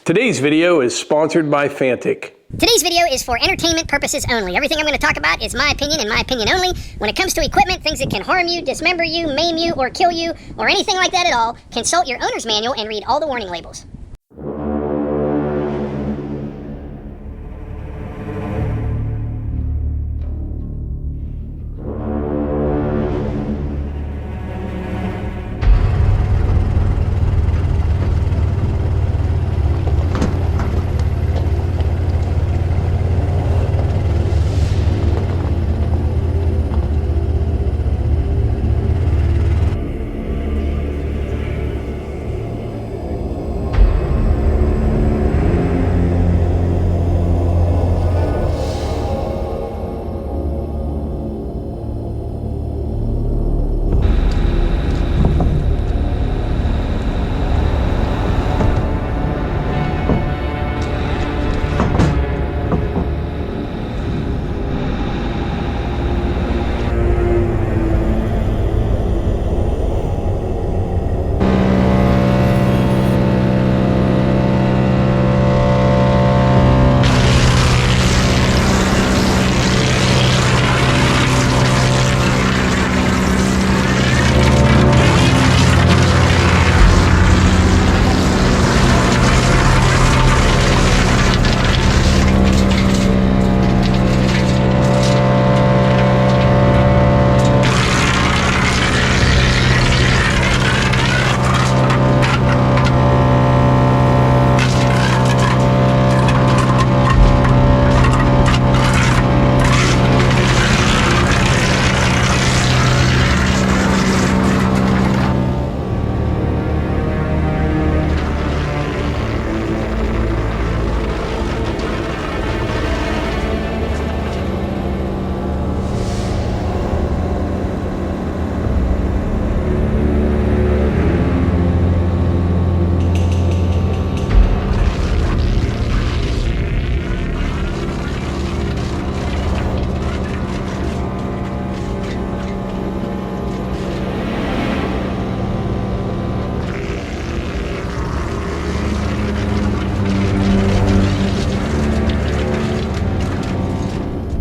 Today's video is sponsored by Fantic. Today's video is for entertainment purposes only. Everything I'm going to talk about is my opinion and my opinion only. When it comes to equipment, things that can harm you, dismember you, maim you, or kill you, or anything like that at all, consult your owner's manual and read all the warning labels.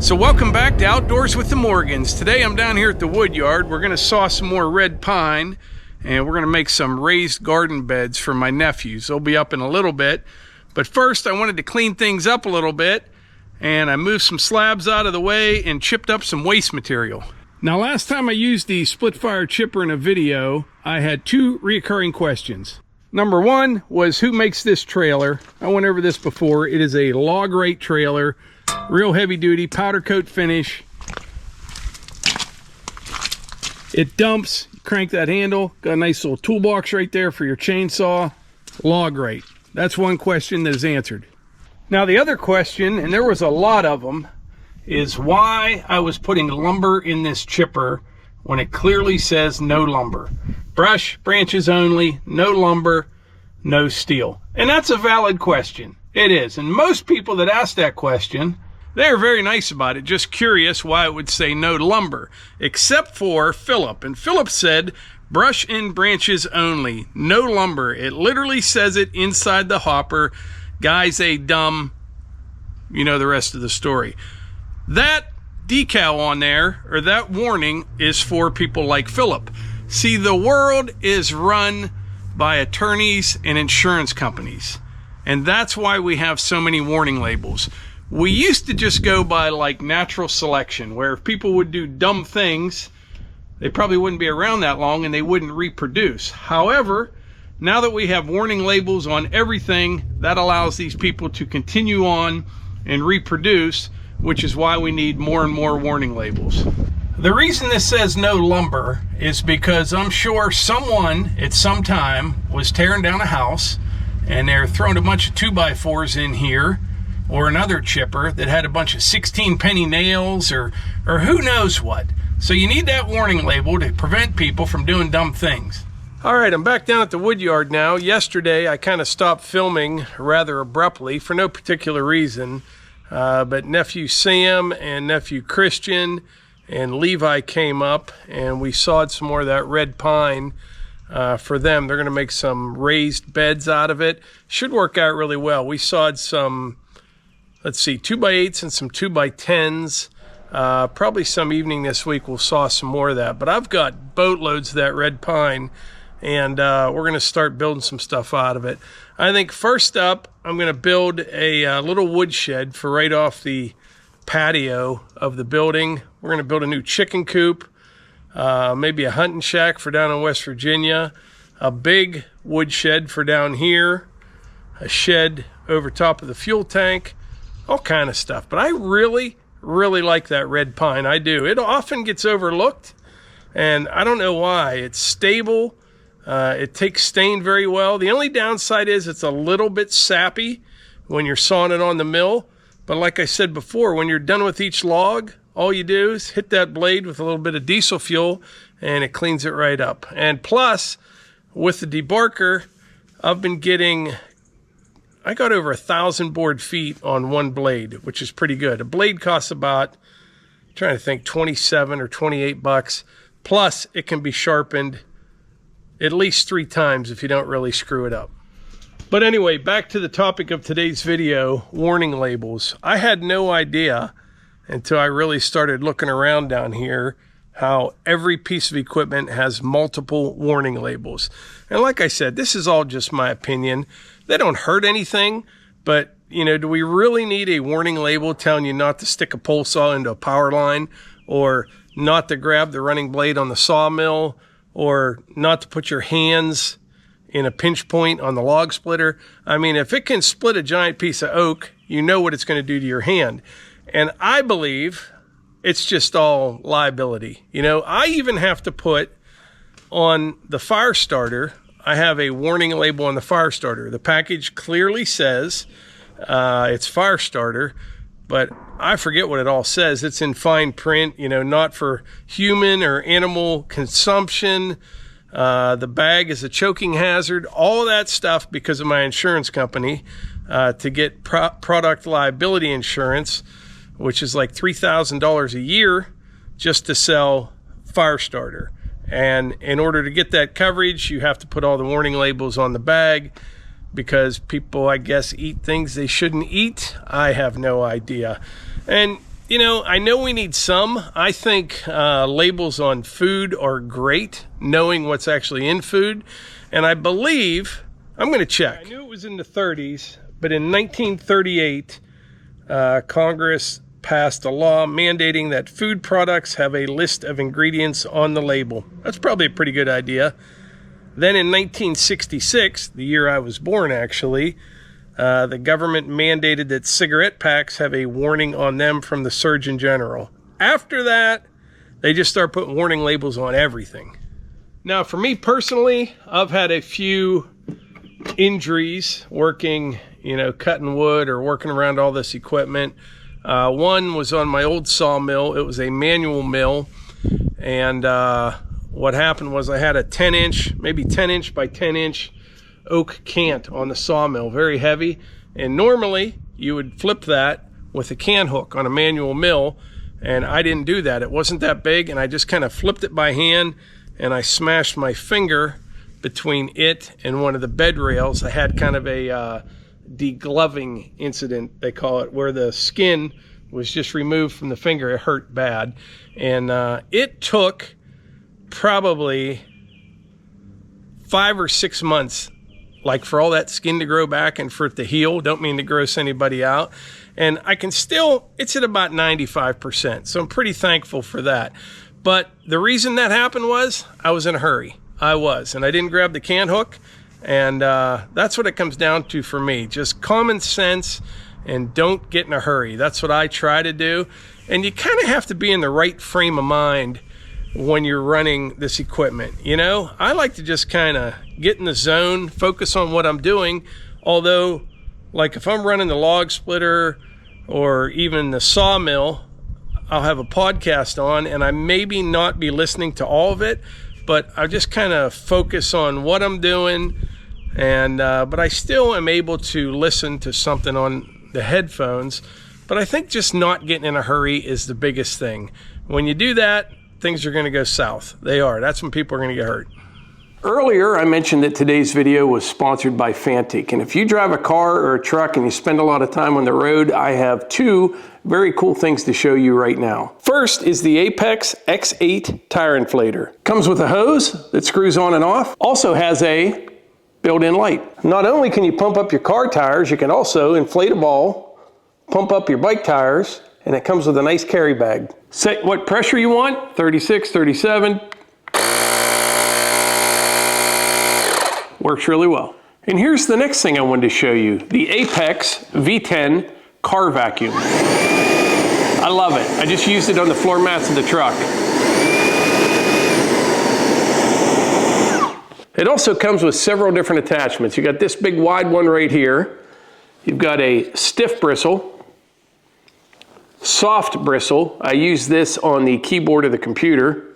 So welcome back to Outdoors with the Morgans. Today I'm down here at the Woodyard. We're going to saw some more red pine and we're going to make some raised garden beds for my nephews. They'll be up in a little bit. But first I wanted to clean things up a little bit and I moved some slabs out of the way and chipped up some waste material. Now last time I used the split fire chipper in a video, I had two recurring questions. Number one was who makes this trailer? I went over this before. It is a log rate trailer. Real heavy duty, powder coat finish. It dumps, you crank that handle, got a nice little toolbox right there for your chainsaw. Log rate. That's one question that is answered. Now the other question, and there was a lot of them, is why I was putting lumber in this chipper when it clearly says no lumber. Brush, branches only, no lumber, no steel. And that's a valid question. It is. And most people that ask that question, they're very nice about it, just curious why it would say no lumber, except for Philip. And Philip said, brush and branches only, no lumber. It literally says it inside the hopper. Guy's a dumb, you know the rest of the story. That decal on there, or that warning, is for people like Philip. See, the world is run by attorneys and insurance companies. And that's why we have so many warning labels. We used to just go by like natural selection, where if people would do dumb things, they probably wouldn't be around that long and they wouldn't reproduce. However, now that we have warning labels on everything, that allows these people to continue on and reproduce, which is why we need more and more warning labels. The reason this says no lumber is because I'm sure someone at some time was tearing down a house and they're throwing a bunch of 2x4s in here, or another chipper that had a bunch of 16 penny nails or who knows what. So you need that warning label to prevent people from doing dumb things. All right, I'm back down at the Woodyard now. Yesterday I kind of stopped filming rather abruptly for no particular reason, but nephew Sam and nephew Christian and Levi came up and we sawed some more of that red pine for them. They're going to make some raised beds out of it. Should work out really well. We sawed some, let's see, 2x8s and some 2x10s. Probably some evening this week we'll saw some more of that. But I've got boatloads of that red pine, and we're going to start building some stuff out of it. I think first up, I'm going to build a little wood shed for right off the patio of the building. We're going to build a new chicken coop, maybe a hunting shack for down in West Virginia, a big wood shed for down here, a shed over top of the fuel tank, all kind of stuff. But I really like that red pine. I do. It often gets overlooked, and I don't know why. It's stable. It takes stain very well. The only downside is it's a little bit sappy when you're sawing it on the mill. But like I said before, when you're done with each log, all you do is hit that blade with a little bit of diesel fuel and it cleans it right up. And plus, with the debarker, I've been getting, I got over 1,000 board feet on one blade, which is pretty good. A blade costs about, I'm trying to think, 27 or 28 bucks. Plus, it can be sharpened at least 3 times if you don't really screw it up. But anyway, back to the topic of today's video, warning labels. I had no idea until I really started looking around down here how every piece of equipment has multiple warning labels. And like I said, this is all just my opinion. They don't hurt anything, but you know, do we really need a warning label telling you not to stick a pole saw into a power line, or not to grab the running blade on the sawmill, or not to put your hands in a pinch point on the log splitter? I mean, if it can split a giant piece of oak, you know what it's going to do to your hand. And I believe it's just all liability. You know, I even have to put on the fire starter, I have a warning label on the fire starter. The package clearly says it's fire starter, but I forget what it all says. It's in fine print, you know, not for human or animal consumption. The bag is a choking hazard, all that stuff because of my insurance company, to get product liability insurance, which is like $3,000 a year just to sell fire starter. And in order to get that coverage, you have to put all the warning labels on the bag because people, I guess, eat things they shouldn't eat. I have no idea. And you know, I know we need some. I think labels on food are great, knowing what's actually in food. And I believe, I'm going to check. I knew it was in the 30s, but in 1938, Congress passed a law mandating that food products have a list of ingredients on the label. That's probably a pretty good idea. Then in 1966, the year I was born actually, the government mandated that cigarette packs have a warning on them from the Surgeon General. After that, they just start putting warning labels on everything. Now, for me personally, I've had a few injuries working, you know, cutting wood or working around all this equipment. One was on my old sawmill. It was a manual mill. And what happened was I had a 10-inch, maybe 10-inch by 10-inch oak cant on the sawmill, very heavy. And normally you would flip that with a can hook on a manual mill. And I didn't do that. It wasn't that big. And I just kind of flipped it by hand. And I smashed my finger between it and one of the bed rails. I had kind of a degloving incident, they call it, where the skin was just removed from the finger. It hurt bad. And it took probably 5 or 6 months, like for all that skin to grow back and for it to heal. Don't mean to gross anybody out. And I can still, it's at about 95%. So I'm pretty thankful for that. But the reason that happened was I was in a hurry. I was, and I didn't grab the can hook. And that's what it comes down to for me. Just common sense and don't get in a hurry. That's what I try to do. And you kind of have to be in the right frame of mind when you're running this equipment. You know, I like to just kind of get in the zone, focus on what I'm doing. Although, like if I'm running the log splitter or even the sawmill, I'll have a podcast on and I maybe not be listening to all of it, but I just kind of focus on what I'm doing. And but I still am able to listen to something on the headphones. But I think just not getting in a hurry is the biggest thing. When you do that, things are going to go south. They are. That's when people are going to get hurt. Earlier, I mentioned that today's video was sponsored by Fantic, and if you drive a car or a truck and you spend a lot of time on the road, I have two very cool things to show you right now. First is the Apex X8 tire inflator. Comes with a hose that screws on and off, also has a built-in light. Not only can you pump up your car tires, you can also inflate a ball, pump up your bike tires, and it comes with a nice carry bag. Set what pressure you want, 36, 37. Works really well. And here's the next thing I wanted to show you, the Apex V10 car vacuum. I love it. I just used it on the floor mats of the truck. It also comes with several different attachments. You got this big wide one right here. You've got a stiff bristle, soft bristle. I use this on the keyboard of the computer.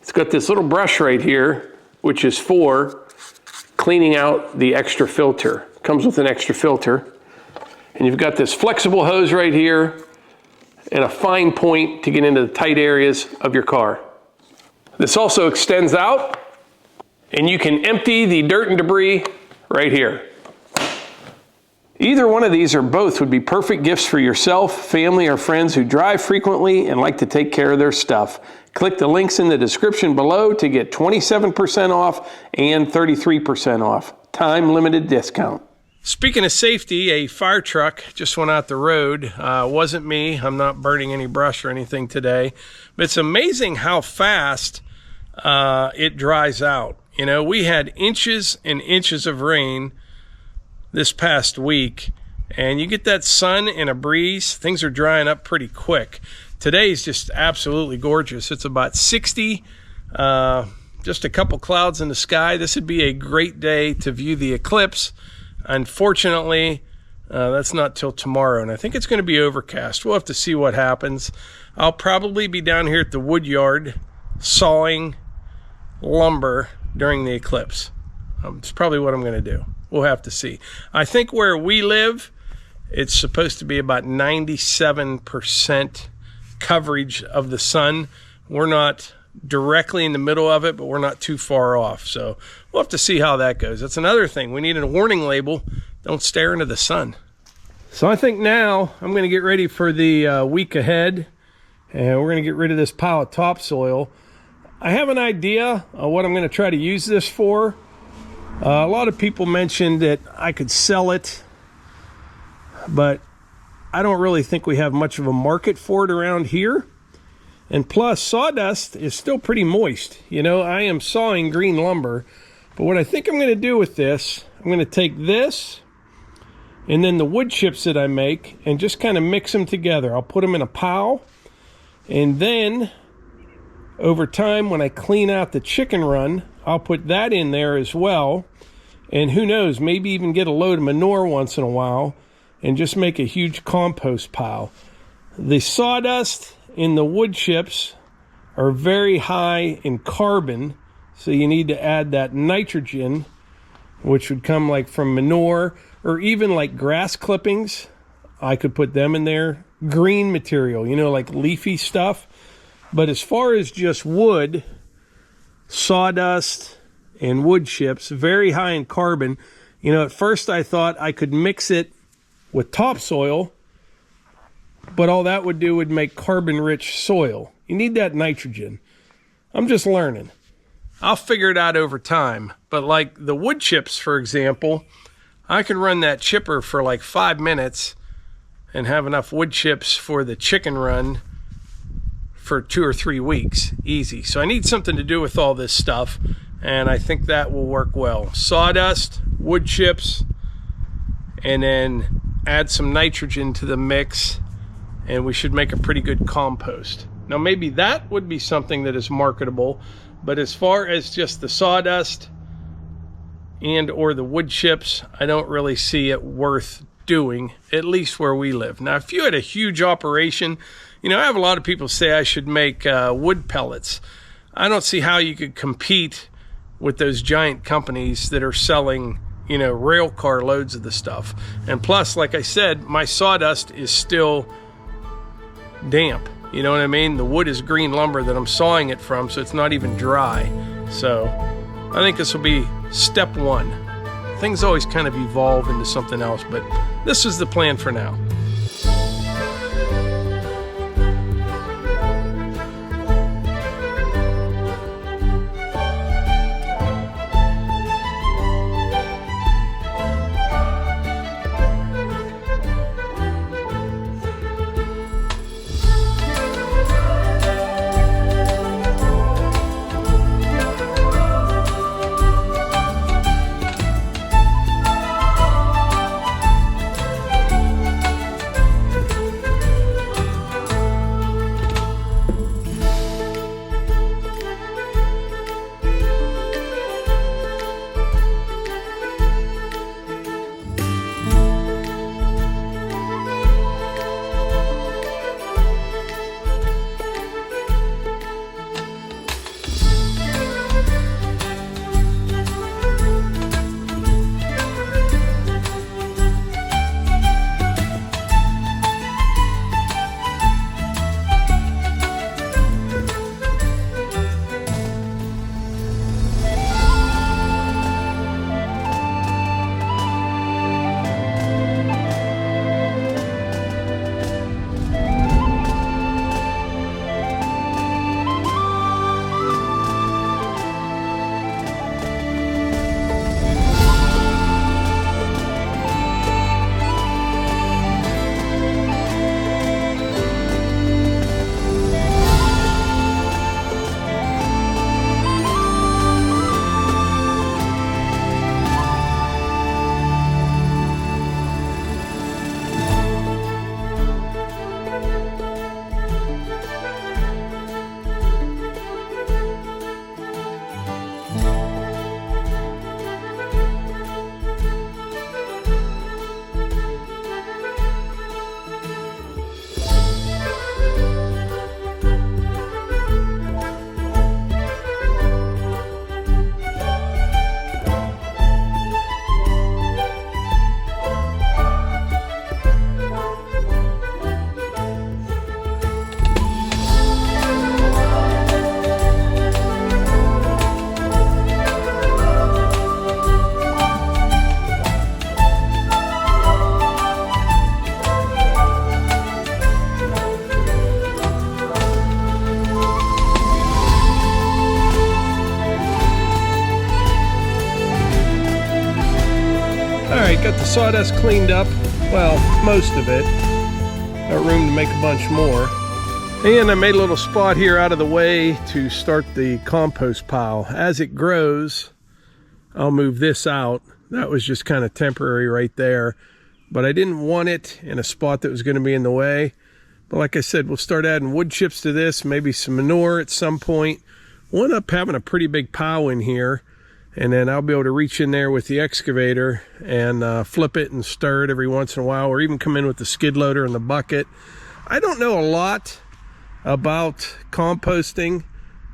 It's got this little brush right here, which is for cleaning out the extra filter. Comes with an extra filter. And you've got this flexible hose right here and a fine point to get into the tight areas of your car. This also extends out and you can empty the dirt and debris right here. Either one of these or both would be perfect gifts for yourself, family, or friends who drive frequently and like to take care of their stuff. Click the links in the description below to get 27% off and 33% off. Time limited discount. Speaking of safety, a fire truck just went out the road. Wasn't me. I'm not burning any brush or anything today. But it's amazing how fast it dries out. You know, we had inches and inches of rain this past week, and you get that sun and a breeze, things are drying up pretty quick. Today's just absolutely gorgeous. It's about 60, just a couple clouds in the sky. This would be a great day to view the eclipse. Unfortunately, that's not till tomorrow, and I think it's going to be overcast. We'll have to see what happens. I'll probably be down here at the Woodyard sawing lumber during the eclipse. It's probably what I'm going to do. We'll have to see. I think where we live, it's supposed to be about 97% coverage of the sun. We're not directly in the middle of it, but we're not too far off. So we'll have to see how that goes. That's another thing. We need a warning label. Don't stare into the sun. So I think now I'm going to get ready for the week ahead, and we're going to get rid of this pile of topsoil. I have an idea of what I'm going to try to use this for. A lot of people mentioned that I could sell it, but I don't really think we have much of a market for it around here. And plus, sawdust is still pretty moist. You know, I am sawing green lumber, but what I think I'm going to do with this, I'm going to take this and then the wood chips that I make and just kind of mix them together. I'll put them in a pile, and then over time when I clean out the chicken run, I'll put that in there as well. And who knows, maybe even get a load of manure once in a while and just make a huge compost pile. The sawdust and the wood chips are very high in carbon, so you need to add that nitrogen, which would come like from manure or even like grass clippings. I could put them in there. Green material, you know, like leafy stuff. But as far as just wood, sawdust and wood chips, very high in carbon. You know, at first I thought I could mix it with topsoil, but all that would do would make carbon-rich soil. You need that nitrogen. I'm just learning. I'll figure it out over time. But like the wood chips, for example, I can run that chipper for like 5 minutes and have enough wood chips for the chicken run for 2 or 3 weeks. Easy. So I need something to do with all this stuff, and I think that will work well. Sawdust, wood chips, and then add some nitrogen to the mix, and we should make a pretty good compost. Now maybe that would be something that is marketable, but as far as just the sawdust and or the wood chips, I don't really see it worth doing, at least where we live. Now if you had a huge operation, you know, I have a lot of people say I should make wood pellets. I don't see how you could compete with those giant companies that are selling, you know, rail car loads of the stuff. And plus, like I said, my sawdust is still damp. You know what I mean? The wood is green lumber that I'm sawing it from, so it's not even dry. So I think this will be step one. Things always kind of evolve into something else, but this is the plan for now. Alright, got the sawdust cleaned up. Well, most of it. Got room to make a bunch more. And I made a little spot here out of the way to start the compost pile. As it grows, I'll move this out. That was just kind of temporary right there. But I didn't want it in a spot that was going to be in the way. But like I said, we'll start adding wood chips to this, maybe some manure at some point. We'll end up having a pretty big pile in here. And then I'll be able to reach in there with the excavator and flip it and stir it every once in a while, or even come in with the skid loader and the bucket. I don't know a lot about composting,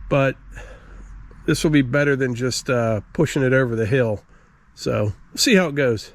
but this will be better than just pushing it over the hill. So we'll see how it goes.